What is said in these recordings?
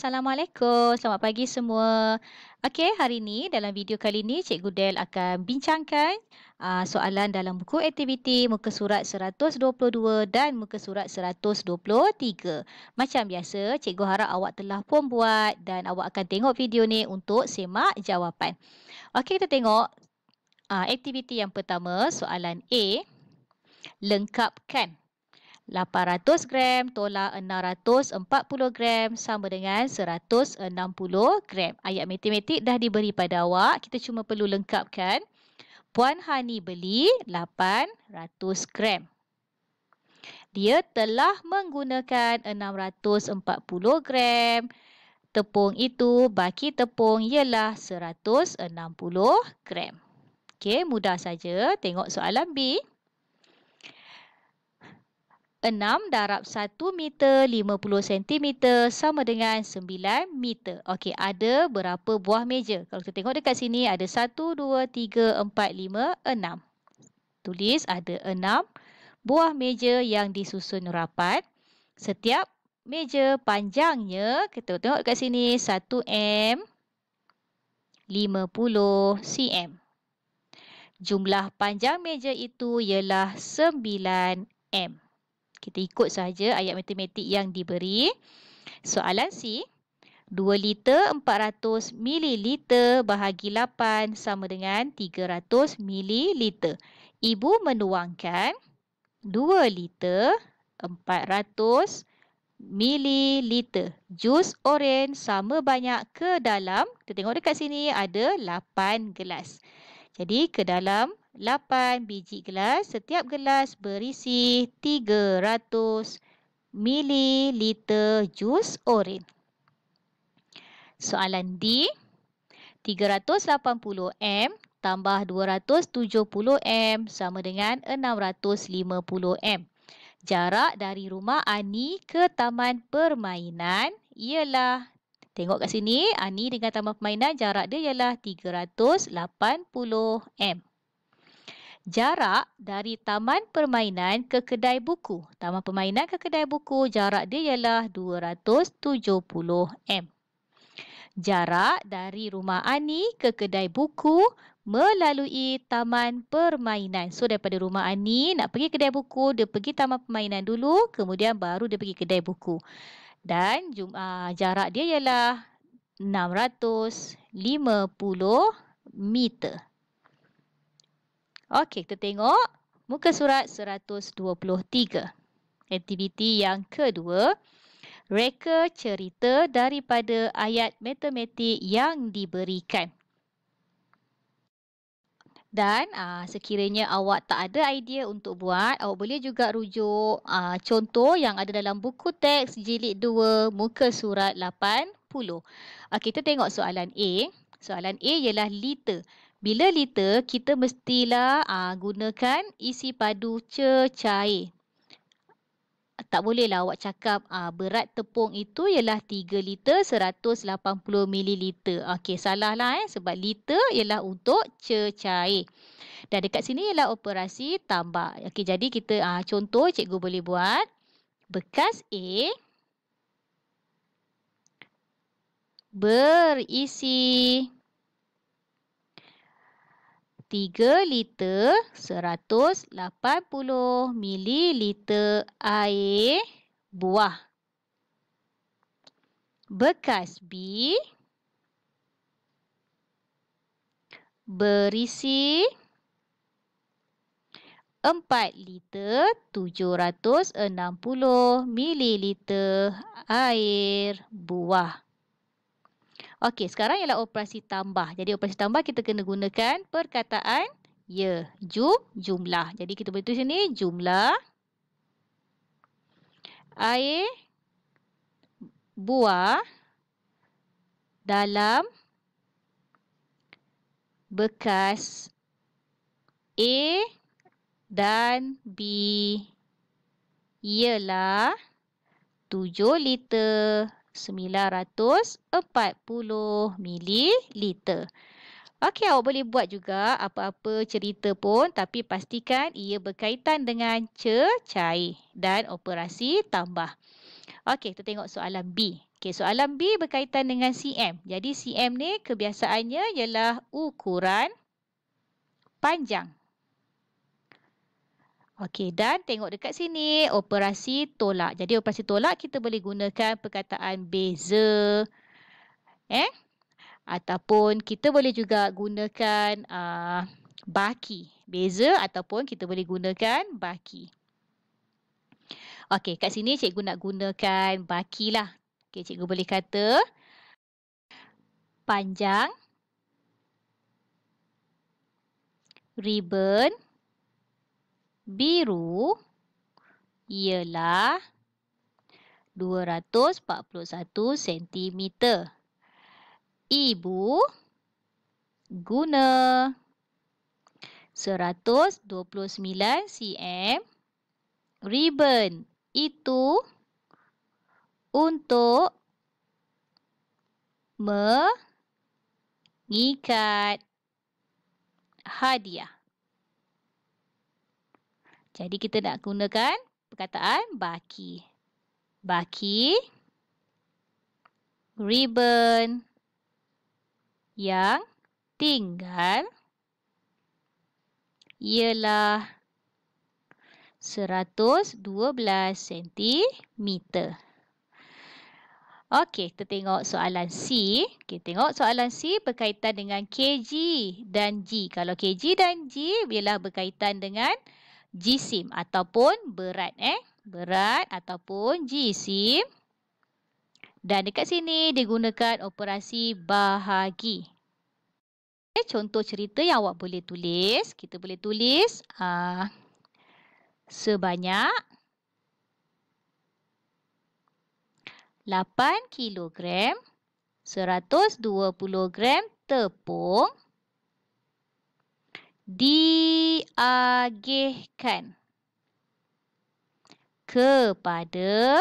Assalamualaikum. Selamat pagi semua. Okey, hari ini dalam video kali ini Cikgu Del akan bincangkan soalan dalam buku aktiviti muka surat 122 dan muka surat 123. Macam biasa, Cikgu harap awak telah pun buat dan awak akan tengok video ni untuk semak jawapan. Okey, kita tengok aktiviti yang pertama, soalan A. Lengkapkan. 800 gram tolak 640 gram sama dengan 160 gram. Ayat matematik dah diberi pada awak. Kita cuma perlu lengkapkan. Puan Hani beli 800 gram. Dia telah menggunakan 640 gram. Tepung itu, baki tepung ialah 160 gram. Okey, mudah saja. Tengok soalan B. 6 darab 1 meter 50 cm sama dengan 9 meter. Okey, ada berapa buah meja? Kalau kita tengok dekat sini ada 1, 2, 3, 4, 5, 6. Tulis ada 6 buah meja yang disusun rapat. Setiap meja panjangnya, kita tengok dekat sini 1 m, 50 cm. Jumlah panjang meja itu ialah 9 m. Kita ikut sahaja ayat matematik yang diberi. Soalan C. 2 liter 400 mililiter bahagi 8 sama dengan 300 mililiter. Ibu menuangkan 2 liter 400 mililiter jus oren sama banyak ke dalam, kita tengok dekat sini ada 8 gelas. Jadi ke dalam 8 biji gelas, setiap gelas berisi 300 mililiter jus oren. Soalan D. 380 m tambah 270 m sama dengan 650 m. Jarak dari rumah Ani ke taman permainan ialah, tengok kat sini, Ani dengan taman permainan jarak dia ialah 380 m. Jarak dari taman permainan ke kedai buku. Taman permainan ke kedai buku jarak dia ialah 270 m. Jarak dari rumah Ani ke kedai buku melalui taman permainan. So daripada rumah Ani nak pergi kedai buku, dia pergi taman permainan dulu, kemudian baru dia pergi kedai buku. Dan jarak dia ialah 650 meter. Okey, kita tengok muka surat 123. Aktiviti yang kedua, reka cerita daripada ayat matematik yang diberikan. Dan sekiranya awak tak ada idea untuk buat, awak boleh juga rujuk contoh yang ada dalam buku teks jilid 2 muka surat 80. Okey, kita tengok soalan A. Soalan A ialah liter. Bila liter, kita mestilah gunakan isi padu cecair. Tak bolehlah awak cakap berat tepung itu ialah 3 liter 180 mililiter. Okey, salahlah sebab liter ialah untuk cecair. Dan dekat sini ialah operasi tambah. Okey, jadi kita contoh cikgu boleh buat. Bekas A berisi 3 liter 180 mililiter air buah. Bekas B berisi 4 liter 760 mililiter air buah. Okey, sekarang ialah operasi tambah. Jadi operasi tambah kita kena gunakan perkataan ya, jumlah. Jadi kita boleh tulis sini jumlah air buah dalam bekas A dan B ialah 7 liter 940 mililiter. Okey, awak boleh buat juga apa-apa cerita pun, tapi pastikan ia berkaitan dengan cecair dan operasi tambah. Okey, kita tengok soalan B. Okey, soalan B berkaitan dengan cm. Jadi cm ni kebiasaannya ialah ukuran panjang. Okey, dan tengok dekat sini operasi tolak. Jadi operasi tolak kita boleh gunakan perkataan beza. Ataupun kita boleh juga gunakan baki. Beza ataupun kita boleh gunakan baki. Okey, kat sini cikgu nak gunakan baki lah. Okey, cikgu boleh kata panjang ribbon biru ialah 241 cm. Ibu guna 129 cm ribbon itu untuk mengikat hadiah. Jadi kita nak gunakan perkataan baki. Baki ribbon yang tinggal ialah 112 cm. Okey, kita tengok soalan C. Okey, tengok soalan C berkaitan dengan kg dan G. Kalau kg dan G ialah berkaitan dengan jisim ataupun berat. Berat ataupun jisim. Dan dekat sini digunakan operasi bahagi. Contoh cerita yang awak boleh tulis. Kita boleh tulis sebanyak 8 kilogram 120 gram tepung diagihkan kepada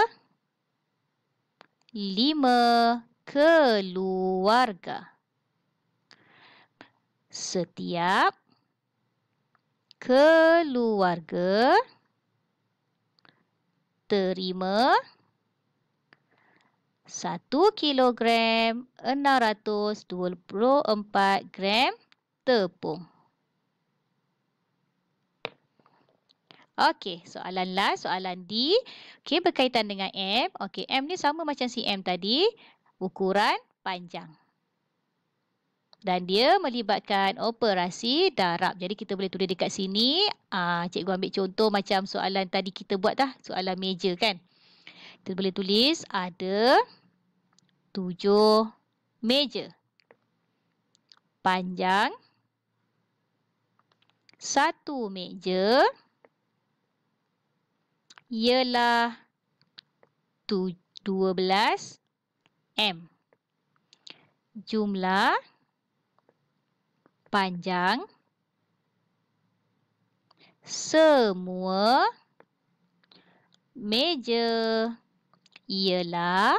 5 keluarga. Setiap keluarga terima 1 kilogram 624 gram tepung. Okey, soalan last, soalan D. Okey, berkaitan dengan M. Okey, M ni sama macam cm tadi, ukuran panjang. Dan dia melibatkan operasi darab. Jadi kita boleh tulis dekat sini. Cikgu ambil contoh macam soalan tadi kita buat dah, soalan meja kan. Kita boleh tulis ada 7 meja. Panjang 1 meja ialah 12 M. Jumlah panjang semua meja ialah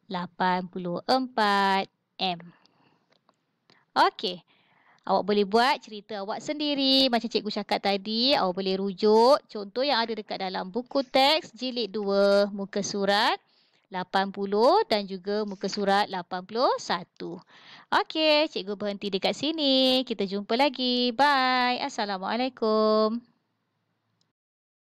84 M. Okey. Awak boleh buat cerita awak sendiri. Macam cikgu cakap tadi, awak boleh rujuk contoh yang ada dekat dalam buku teks jilid 2, muka surat 80 dan juga muka surat 81. Okey, cikgu berhenti dekat sini. Kita jumpa lagi. Bye. Assalamualaikum.